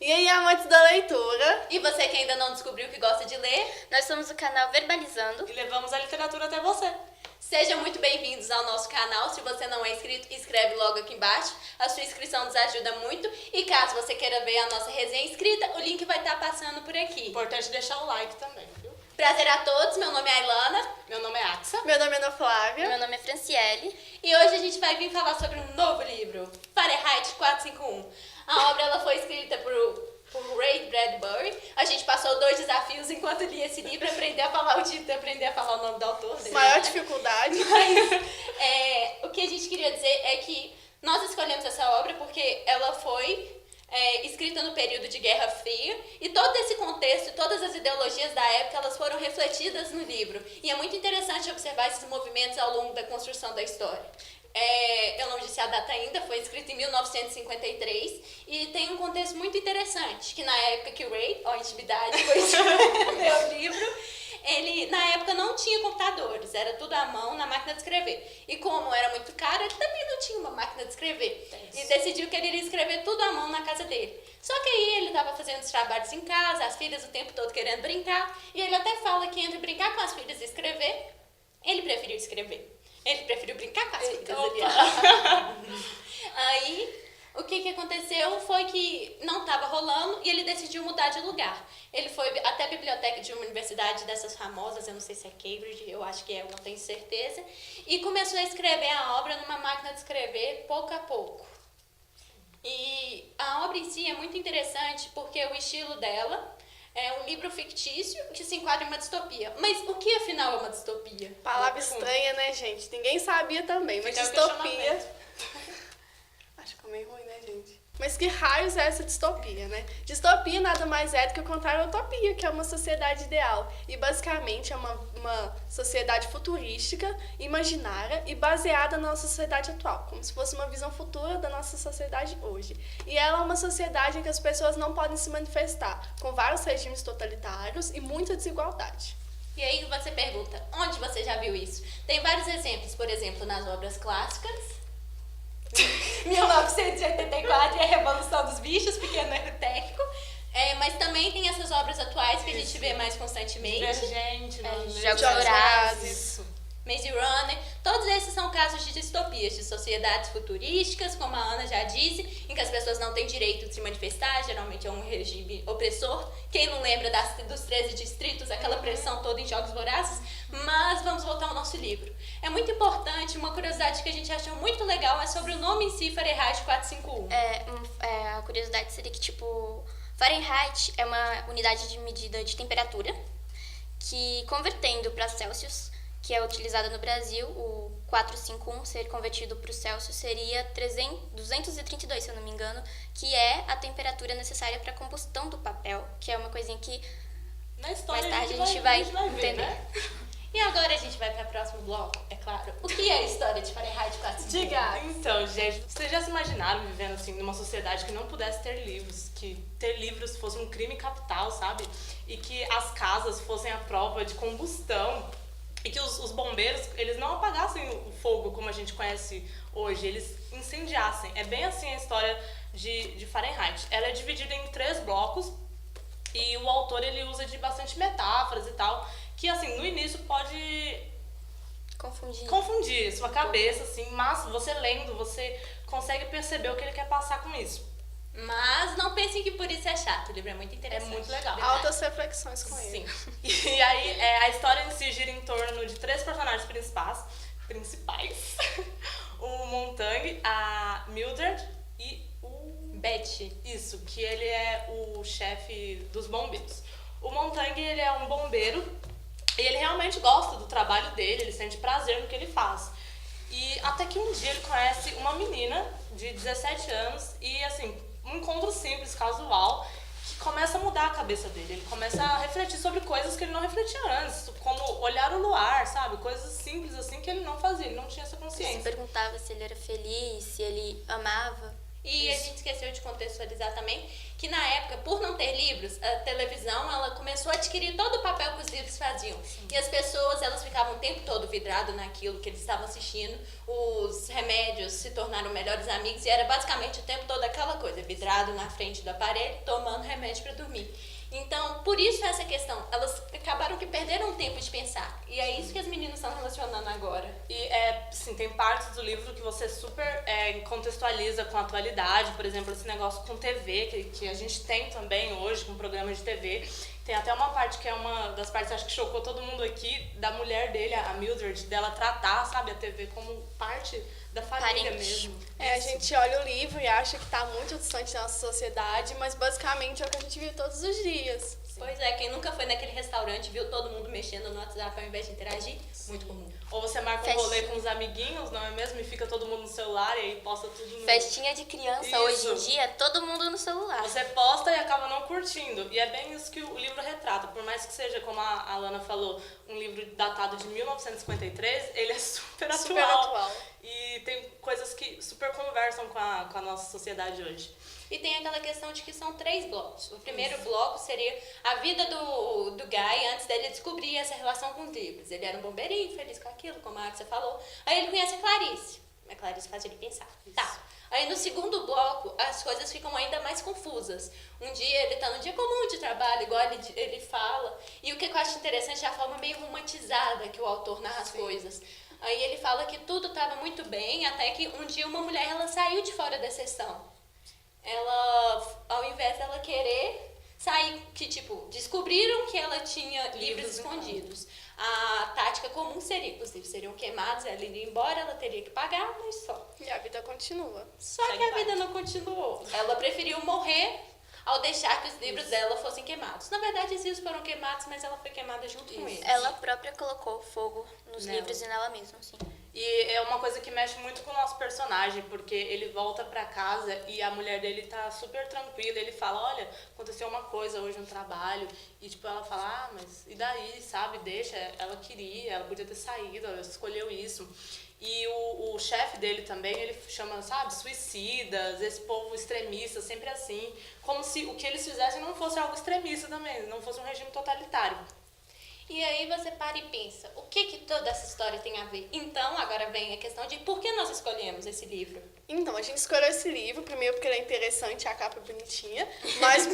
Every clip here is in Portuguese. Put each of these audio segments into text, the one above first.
E aí, amantes da leitura? E você que ainda não descobriu que gosta de ler? Nós somos o canal Verbalizando e levamos a literatura até você. Sejam muito bem-vindos ao nosso canal. Se você não é inscrito, inscreve logo aqui embaixo. A sua inscrição nos ajuda muito. E caso você queira ver a nossa resenha escrita, o link vai estar passando por aqui. Importante deixar o like também, viu? Prazer a todos, meu nome é Ailana. Meu nome é Axa. Meu nome é Ana Flávia. Meu nome é Franciele. E hoje a gente vai vir falar sobre um novo livro, Fahrenheit 451. A obra ela foi escrita por Ray Bradbury. A gente passou 2 desafios enquanto lia esse livro, aprender a falar o título e aprender a falar o nome do autor dele. Maior dificuldade. Mas o que a gente queria dizer é que nós escolhemos essa obra porque ela foi escrita no período de Guerra Fria e todo esse contexto, todas as ideologias da época, elas foram refletidas no livro. E é muito interessante observar esses movimentos ao longo da construção da história. Eu não disse a data ainda, foi escrito em 1953 e tem um contexto muito interessante, que na época que o Ray, a intimidade, foi escrever o livro, ele na época não tinha computadores, era tudo à mão na máquina de escrever. E como era muito caro, ele também não tinha uma máquina de escrever. E decidiu que ele iria escrever tudo à mão na casa dele. Só que aí ele estava fazendo os trabalhos em casa, as filhas o tempo todo querendo brincar, e ele até fala que entre brincar com as filhas e escrever, ele preferiu escrever. Ele preferiu brincar com as filhas, aliás. Aí, o que aconteceu foi que não estava rolando e ele decidiu mudar de lugar. Ele foi até a biblioteca de uma universidade dessas famosas, eu não sei se é Cambridge, eu acho que é, eu não tenho certeza, e começou a escrever a obra numa máquina de escrever pouco a pouco. E a obra em si é muito interessante porque o estilo dela é um livro fictício que se enquadra em uma distopia. Mas o que afinal é uma distopia? Palavra estranha, né, gente? Ninguém sabia também, mas distopia... Acho que ficou meio ruim, né, gente? Mas que raios é essa distopia, né? Distopia nada mais é do que o contrário da utopia, que é uma sociedade ideal. E basicamente é uma sociedade futurística, imaginária e baseada na nossa sociedade atual, como se fosse uma visão futura da nossa sociedade hoje. E ela é uma sociedade em que as pessoas não podem se manifestar, com vários regimes totalitários e muita desigualdade. E aí você pergunta, onde você já viu isso? Tem vários exemplos, por exemplo, nas obras clássicas. 1984 e a Revolução dos Bichos, pequeno erro técnico. Mas também tem essas obras atuais que a gente vê mais constantemente. Divergente, Jogos Vorazes. Isso. Maze Runner, todos esses são casos de distopias, de sociedades futurísticas, como a Ana já disse, em que as pessoas não têm direito de se manifestar, geralmente é um regime opressor. Quem não lembra dos 13 distritos, aquela pressão toda em Jogos Vorazes? Mas vamos voltar ao nosso livro. É muito importante, uma curiosidade que a gente achou muito legal é sobre o nome em si, Fahrenheit 451. A curiosidade seria que, Fahrenheit é uma unidade de medida de temperatura que, convertendo para Celsius, que é utilizada no Brasil, o 451 ser convertido para o Celsius seria 232, se eu não me engano, que é a temperatura necessária para a combustão do papel, que é uma coisinha que na história mais tarde a gente vai ver, entender. Né? E agora a gente vai para o próximo bloco, é claro. O que é a história de Fahrenheit 451? Diga! Então, gente, vocês já se imaginaram vivendo assim numa sociedade que não pudesse ter livros, que ter livros fosse um crime capital, sabe? E que as casas fossem a prova de combustão e que os bombeiros, eles não apagassem o fogo como a gente conhece hoje, eles incendiassem. É bem assim a história de Fahrenheit. Ela é dividida em 3 blocos e o autor ele usa de bastante metáforas e tal, que assim, no início pode confundir sua cabeça, assim, mas você lendo, você consegue perceber o que ele quer passar com isso. Mas não pensem que por isso é chato, o livro é muito interessante. É muito legal. Altas reflexões com Sim. ele. E aí, a história em si gira em torno de 3 personagens principais. O Montague, a Mildred e o Betty. Isso, que ele é o chefe dos bombeiros. O Montague, ele é um bombeiro e ele realmente gosta do trabalho dele, ele sente prazer no que ele faz. E até que um dia ele conhece uma menina de 17 anos e, assim, um encontro simples, casual, que começa a mudar a cabeça dele. Ele começa a refletir sobre coisas que ele não refletia antes, como olhar o luar, sabe? Coisas simples assim que ele não fazia, ele não tinha essa Ele se consciência. perguntava se ele era feliz, se ele amava. E a gente esqueceu de contextualizar também que na época, por não ter livros, a televisão ela começou a adquirir todo o papel que os livros faziam. Sim. E as pessoas elas ficavam o tempo todo vidrado naquilo que eles estavam assistindo. Os remédios se tornaram melhores amigos e era basicamente o tempo todo aquela coisa, vidrado na frente do aparelho, tomando remédio para dormir. Então, por isso essa questão, elas acabaram que perderam tempo de pensar. E é isso que as meninas estão relacionando agora. E, sim, tem partes do livro que você super contextualiza com a atualidade. Por exemplo, esse negócio com TV, que a gente tem também hoje, com programas de TV. Tem até uma parte que é uma das partes, acho que chocou todo mundo aqui, da mulher dele, a Mildred, dela tratar, sabe, a TV como parte da família mesmo. A gente olha o livro e acha que está muito distante da nossa sociedade, mas basicamente é o que a gente vive todos os dias. Sim. Pois é, quem nunca foi naquele restaurante e viu todo mundo mexendo no WhatsApp ao invés de interagir? Sim. Muito comum. Ou você marca um rolê com os amiguinhos, não é mesmo? E fica todo mundo no celular e aí posta tudo no... Festinha de criança, hoje em dia, todo mundo no celular. Você posta e acaba não curtindo. E é bem isso que o livro retrata. Por mais que seja, como a Alana falou, um livro datado de 1953, ele é super atual. E tem coisas que super conversam com a nossa sociedade hoje. E tem aquela questão de que são 3 blocos. O primeiro bloco seria a vida do Guy antes dele descobrir essa relação com os livros. Ele era um bombeirinho, feliz com aquilo, como a Axia falou. Aí ele conhece a Clarice. A Clarice faz ele pensar. Isso. Tá. Aí no segundo bloco, as coisas ficam ainda mais confusas. Um dia ele tá num dia comum de trabalho, igual ele fala. E o que eu acho interessante é a forma meio romantizada que o autor narra as coisas. Aí ele fala que tudo estava muito bem, até que um dia uma mulher ela saiu de fora da sessão. Ela, ao invés dela querer sair, que tipo, descobriram que ela tinha livros escondidos. A tática comum seria, os livros seriam queimados, ela iria embora, ela teria que pagar, mas só. E a vida continua. Só que a vida não continuou. Ela preferiu morrer ao deixar que os livros dela fossem queimados. Na verdade, os livros foram queimados, mas ela foi queimada junto com eles. Ela própria colocou fogo nos livros e nela mesma, sim. E é uma coisa que mexe muito com o nosso personagem, porque ele volta pra casa e a mulher dele tá super tranquila. Ele fala, olha, aconteceu uma coisa hoje no trabalho. E tipo, ela fala, mas e daí, sabe? Deixa, ela queria, ela podia ter saído, ela escolheu isso. E o chefe dele também, ele chama, sabe, suicidas, esse povo extremista, sempre assim. Como se o que eles fizessem não fosse algo extremista também, não fosse um regime totalitário. E aí você para e pensa, o que toda essa história tem a ver? Então, agora vem a questão de por que nós escolhemos esse livro? Então, a gente escolheu esse livro, primeiro porque ele é interessante, a capa é bonitinha, mas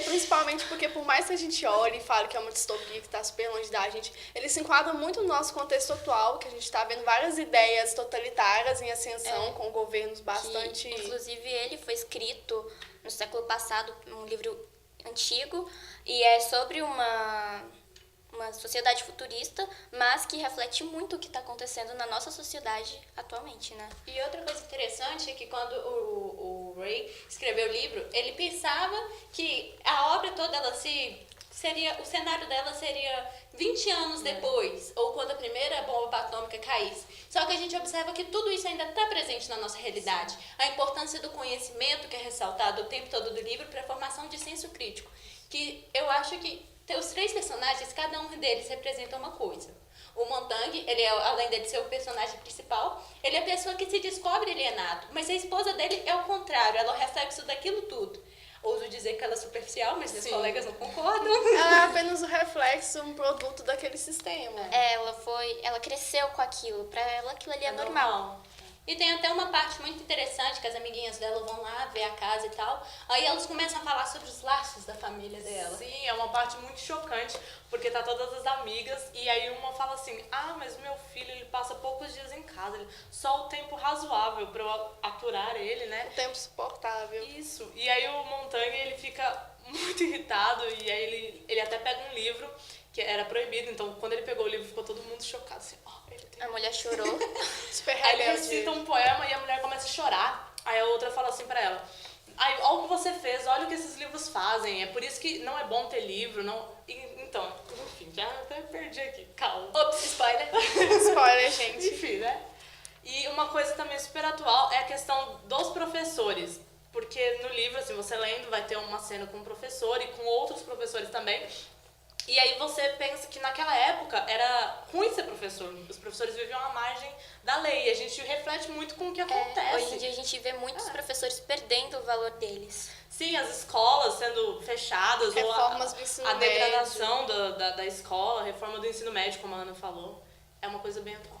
principalmente porque por mais que a gente olhe e fale que é uma distopia, que está super longe da gente, ele se enquadra muito no nosso contexto atual, que a gente está vendo várias ideias totalitárias em ascensão, com governos bastante... Que, inclusive, ele foi escrito no século passado, um livro antigo, e é sobre uma sociedade futurista, mas que reflete muito o que está acontecendo na nossa sociedade atualmente, né? E outra coisa interessante é que quando o Ray escreveu o livro, ele pensava que a obra toda, o cenário dela seria 20 anos depois, ou quando a primeira bomba atômica caísse. Só que a gente observa que tudo isso ainda está presente na nossa realidade. A importância do conhecimento que é ressaltado o tempo todo do livro para a formação de senso crítico. Que eu acho que os 3 personagens, cada um deles representa uma coisa. O Montag, ele é, além de ser o personagem principal, ele é a pessoa que se descobre alienado. Mas a esposa dele é o contrário, ela é o reflexo daquilo tudo. Ouso dizer que ela é superficial, mas meus colegas não concordam. Ela é apenas o reflexo, um produto daquele sistema. Ela cresceu com aquilo, pra ela aquilo ali é normal. E tem até uma parte muito interessante que as amiguinhas dela vão lá ver a casa e tal. Aí elas começam a falar sobre os laços da família dela. Sim, é uma parte muito chocante, porque tá todas as amigas e aí uma fala assim, mas o meu filho, ele passa poucos dias em casa, só o tempo razoável pra eu aturar ele, né? O tempo suportável. Isso. E aí o Montag, ele fica muito irritado e aí ele até pega um livro que era proibido, então quando ele pegou o livro ficou todo mundo chocado, assim, A mulher chorou. Super Aí ele rebelde. recita um poema e a mulher começa a chorar. Aí a outra fala assim pra ela, olha o que você fez, olha o que esses livros fazem, é por isso que não é bom ter livro, não... Então, enfim, já até perdi aqui, calma. Ops, spoiler. Spoiler, gente. Enfim, né? E uma coisa também super atual é a questão dos professores, porque no livro, assim, você lendo, vai ter uma cena com um professor e com outros professores também. E aí você pensa que naquela época era ruim ser professor. Os professores viviam à margem da lei. E a gente reflete muito com o que acontece. Hoje em dia a gente vê muitos professores perdendo o valor deles. Sim, as escolas sendo fechadas, Reformas do ou ensino a degradação da escola, a reforma do ensino médio, como a Ana falou. É uma coisa bem atual.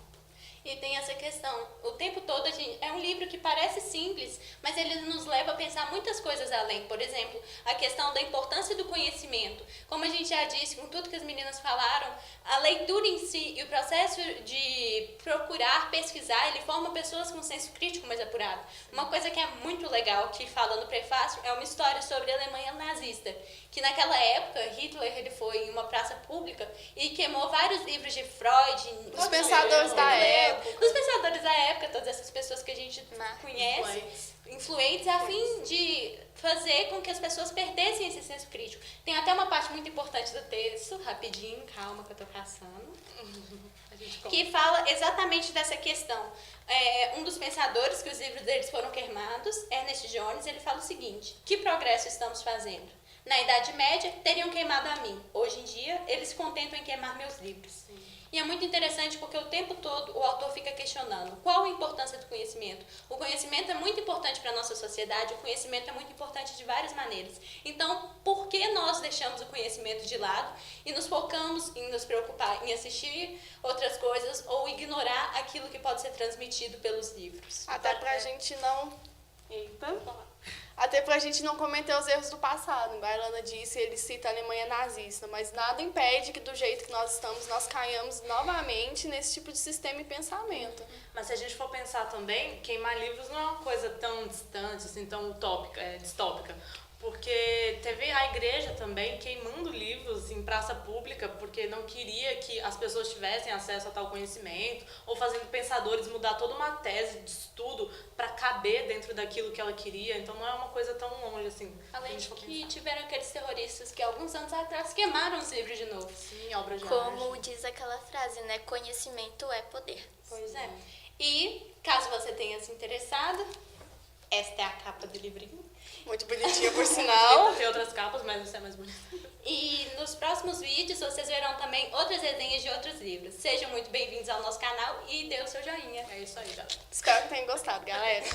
E tem essa questão, o tempo todo é um livro que parece simples, mas ele nos leva a pensar muitas coisas além. Por exemplo, a questão da importância do conhecimento. Como a gente já disse, com tudo que as meninas falaram, a leitura em si e o processo de procurar, pesquisar, ele forma pessoas com senso crítico mais apurado. Uma coisa que é muito legal, que fala no prefácio, é uma história sobre a Alemanha nazista, que naquela época, Hitler ele foi em uma praça pública e queimou vários livros de Freud, Os pensadores da época. dos pensadores da época, todas essas pessoas que a gente conhece, influentes, a fim de fazer com que as pessoas perdessem esse senso crítico. Tem até uma parte muito importante do texto, rapidinho, calma que eu tô caçando, que fala exatamente dessa questão. Um dos pensadores, que os livros deles foram queimados, Ernest Jones, ele fala o seguinte: que progresso estamos fazendo? Na Idade Média, teriam queimado a mim. Hoje em dia, eles se contentam em queimar meus livros. Sim. E é muito interessante porque o tempo todo o autor fica questionando qual a importância do conhecimento. O conhecimento é muito importante para a nossa sociedade, o conhecimento é muito importante de várias maneiras. Então, por que nós deixamos o conhecimento de lado e nos focamos em nos preocupar em assistir outras coisas ou ignorar aquilo que pode ser transmitido pelos livros? Até pra gente não... Até pra gente não cometer os erros do passado. Igual a Ilana disse, ele cita a Alemanha nazista, mas nada impede que do jeito que nós estamos, nós caiamos novamente nesse tipo de sistema e pensamento. Mas se a gente for pensar também, queimar livros não é uma coisa tão distante, assim, tão utópica, distópica. Porque teve a igreja também queimando livros em praça pública porque não queria que as pessoas tivessem acesso a tal conhecimento, ou fazendo pensadores mudar toda uma tese de estudo para caber dentro daquilo que ela queria. Então não é uma coisa tão longe assim. Além de que tiveram aqueles terroristas que alguns anos atrás queimaram os livros de novo. Sim, obras de Como arte. diz aquela frase, né? Conhecimento é poder. Pois é. E, caso você tenha se interessado, esta é a capa do livrinho. Muito bonitinha, por sinal. Tem outras capas, mas essa é mais bonita. E nos próximos vídeos vocês verão também outras resenhas de outros livros. Sejam muito bem-vindos ao nosso canal e dê o seu joinha. É isso aí, galera. Espero que tenham gostado, galera.